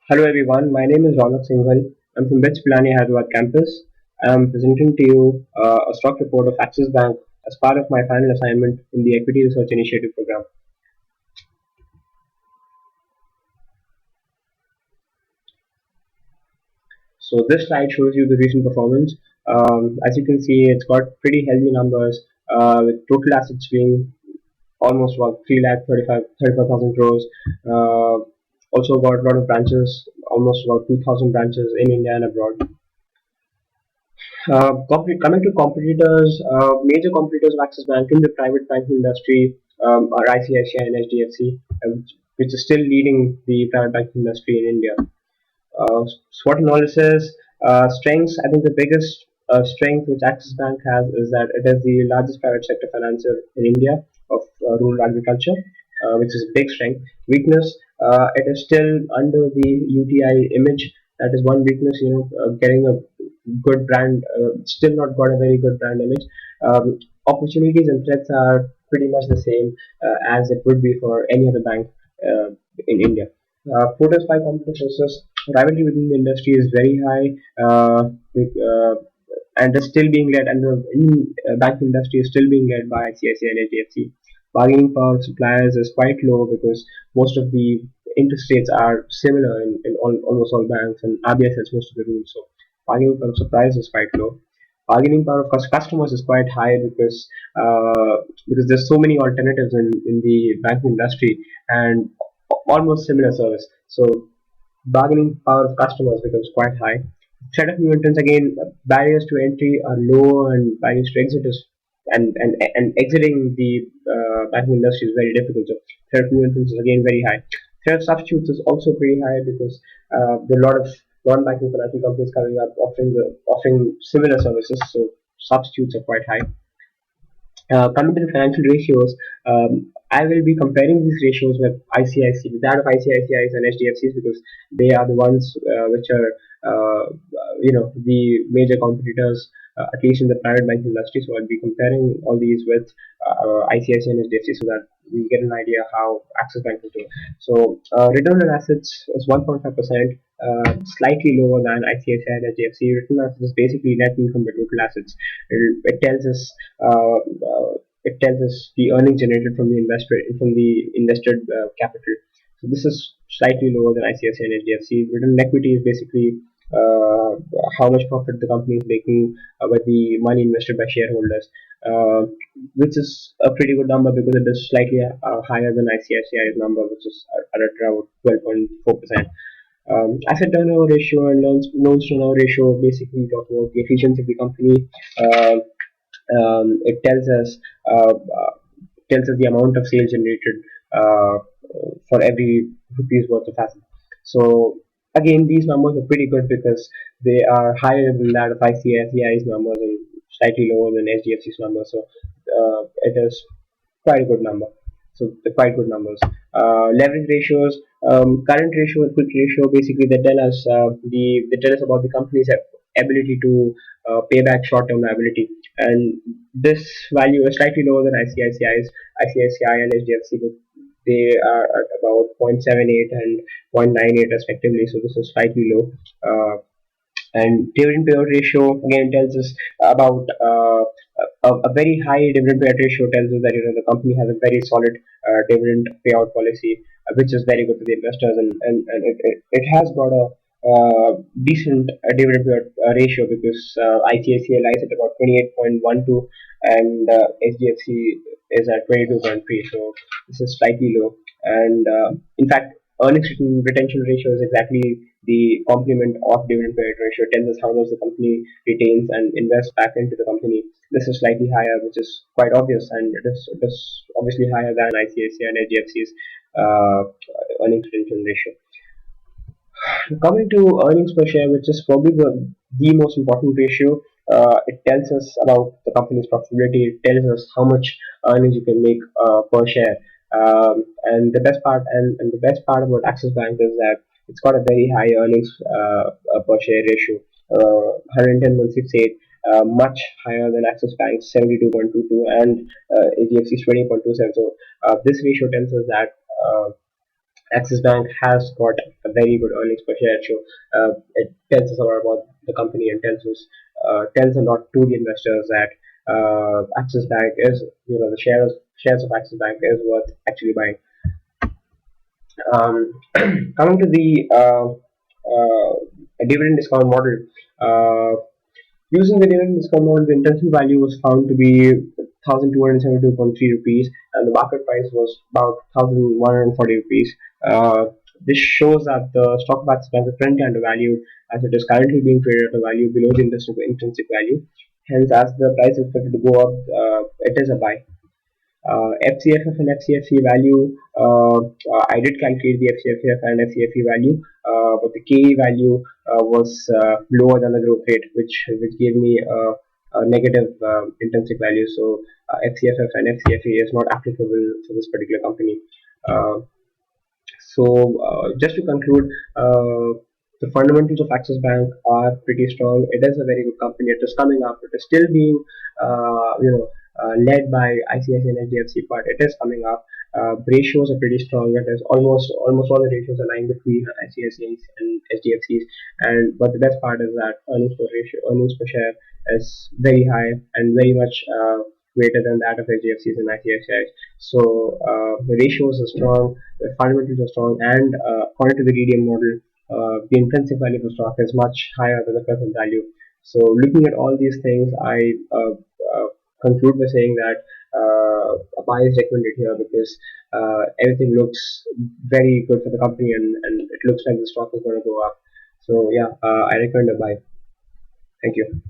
Hello everyone, my name is Ronak Singhal. I'm from Bits Pilani Hyderabad campus. I'm presenting to you a stock report of Axis Bank as part of my final assignment in the Equity Research Initiative program. So this slide shows you the recent performance. As you can see, it's got pretty healthy numbers with total assets being almost about 3,35,000 crores. Also got a lot of branches, almost about 2,000 branches in India and abroad. Coming to competitors, major competitors of Axis Bank in the private banking industry are ICICI and HDFC, which is still leading the private banking industry in India. SWOT analysis, strengths. I think the biggest strength which Axis Bank has is that it is the largest private sector financier in India of rural agriculture, which is a big strength. Weakness, it is still under the UTI image. That is one weakness. Getting a good brand, still not got a very good brand image. Opportunities and threats are pretty much the same as it would be for any other bank in India. Photos by computer sources, rivalry within the industry is very high, and is still being led, and the banking industry is still being led by ICICI and HDFC. Bargaining power of suppliers is quite low because most of the interest rates are similar in almost all banks, and RBI sets most of the rules. So bargaining power of suppliers is quite low. Bargaining power of customers is quite high because there's so many alternatives in the banking industry and almost similar service. So bargaining power of customers becomes quite high. Threat of new entrants, again, barriers to entry are low and barriers to exit is and exiting the banking industry is very difficult. So threat of new entrants is again very high. Threat of substitutes is also pretty high because there are a lot of non-banking financial companies coming up offering similar services. So substitutes are quite high. Coming to the financial ratios, I will be comparing these ratios with ICICI, with that of ICICI's and HDFC's, because they are the ones which are, the major competitors, at least in the private banking industry. So I'll be comparing all these with ICICI and HDFC so that we get an idea how Axis Bank is doing. So return on assets is 1.5%, slightly lower than ICICI and HDFC. Return on assets is basically net income by total assets. It tells us the earnings generated from the invested capital. So this is slightly lower than ICICI and HDFC. Return on equity is basically how much profit the company is making with the money invested by shareholders, which is a pretty good number because it is slightly higher than ICICI's number, which is at around 12.4%. Asset turnover ratio and loans turnover ratio basically talk about the efficiency of the company. It tells us the amount of sales generated for every rupees worth of asset. So again, these numbers are pretty good because they are higher than that of ICICI's numbers and slightly lower than HDFC's numbers. So it is quite a good number. So they're quite good numbers. Leverage ratios, current ratio and quick ratio, basically they tell us about the company's ability to pay back short-term liability, and this value is slightly lower than ICICI and HDFC, but they are at about 0.78 and 0.98 respectively. So this is slightly low. And dividend payout ratio again tells us about a very high dividend payout ratio tells us that the company has a very solid dividend payout policy, which is very good for the investors, and it has got a decent dividend payout ratio because ICICI lies at about 28.12 and HDFC is at 22.3. So this is slightly low, and in fact earnings retention ratio is exactly the complement of dividend payout ratio. It tells us how much the company retains and invests back into the company. This is slightly higher, which is quite obvious, and it is obviously higher than ICICI and HDFC's earnings retention ratio. Coming to earnings per share, which is probably the most important ratio, it tells us about the company's profitability. It tells us how much earnings you can make per share. And the best part about Axis Bank is that it's got a very high earnings per share ratio, 110.68, much higher than Axis Bank's 72.22 and HDFC's 20.27. So this ratio tells us that Axis Bank has got a very good earnings per share, so it tells us a lot about the company and tells a lot to the investors that Axis Bank is, the shares of Axis Bank is worth actually buying. Coming to the dividend discount model, uh, using the dividend discount model, the intrinsic value was found to be 1,272.3 rupees, and the market price was about 1,140 rupees. This shows that the stock of Axis Bank is currently undervalued, as it is currently being traded at a value below the intrinsic value. Hence, as the price is expected to go up, it is a buy. FCFF and FCFE value, I did calculate the FCFF and FCFE value, but the KE value was lower than the growth rate, which gave me a negative intrinsic value. So FCFF and FCFE is not applicable for this particular company. Uh, just to conclude, the fundamentals of Axis Bank are pretty strong. It is a very good company. It is coming up. It is still being, led by ICICI and HDFC, but it is coming up. Ratios are pretty strong. It is almost all the ratios are lying between ICICI and HDFCs. And but the best part is that earnings per share is very high and very much greater than that of HDFCs and ICICIs. So the ratios are strong, the fundamentals are strong, and according to the DDM model, the intrinsic value of the stock is much higher than the present value. So looking at all these things, I conclude by saying that a buy is recommended here because everything looks very good for the company, and it looks like the stock is going to go up. So yeah, I recommend a buy. Thank you.